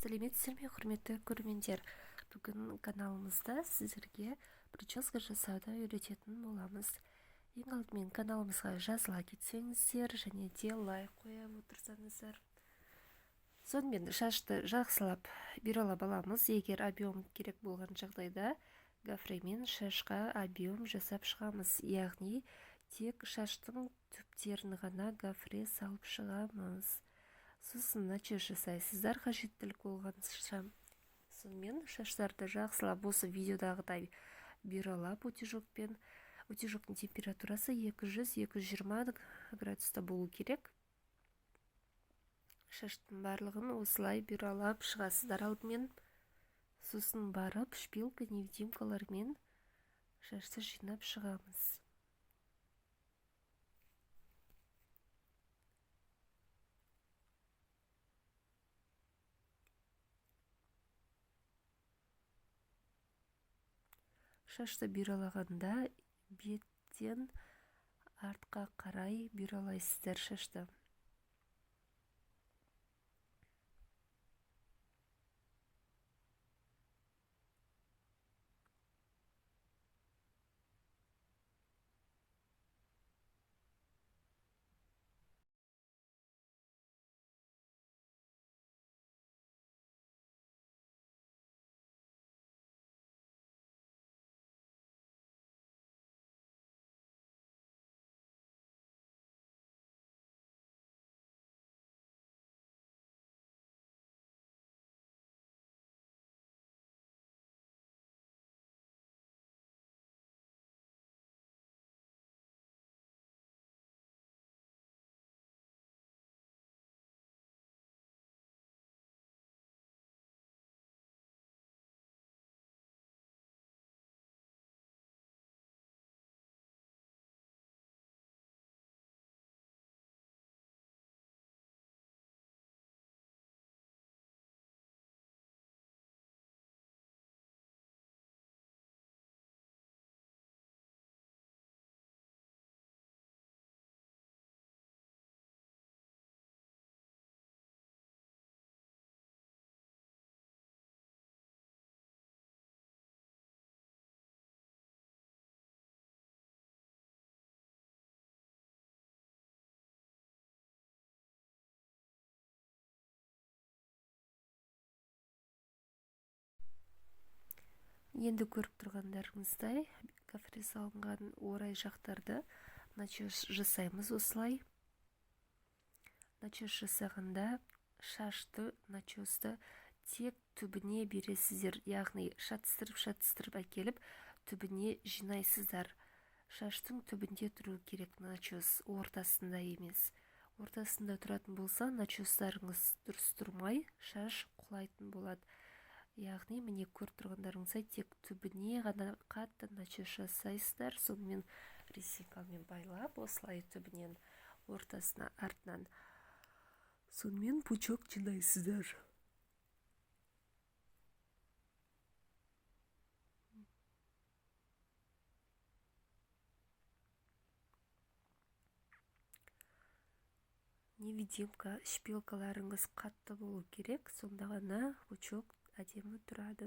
Сәлеметсіздер ме, құрметті көрермендер? Бүгін каналымызда сіздерге прическа жасауды үйрететін боламыз. Ең алдымен каналымызға жазыла кетсеңіздер және де лайк қоя отырсаңыздар. Сонымен шашты жақсылап бюралап аламыз. Егер объем керек болған жағдайда гофремен шашқа объем жасап шығамыз. Яғни тек шаштың түптерін ғана гофре салып шығамыз. Сосын начес жасайсыздар қажеттілік болғанша. Сонымен шаштарды жақсылап осы видеодағыдай бюралап утюжокпен. Утюжоктың температурасы 200-220 градуста болу керек. Шаштың барлығын осылай бюралап шығасыздар алдымен. Сосын барып шпилка невидимкалармен шашты жинап шығамыз. Шашты бюралағанда беттен артқа қарай бюралайсыздар шашты. Енді көріп тұрғандарыңыздай гофре салынған орай жақтарды начес жасаймыз осылай. Начес жасағанда шашты начесті тек түбіне бересіздер, яғни шатыстырып әкеліп түбіне жинайсыздар. Шаштың түбінде тұру керек начес, ортасында емес. Ортасында тұратын болса, начестарыңыз дұрыс тұрмай, шаш құлайтын болады. Яғни міне көріп тұрғандарыңыздай тек түбіне ғана қатты начес жасайсыздар. Сонымен резинкамен байлап, осылай түбінен ортасына артынан. Сонымен пучок жинайсыздар. Невидимка шпилкаларыңыз қатты болу керек, сонда ғана пучок әдемі тұрады.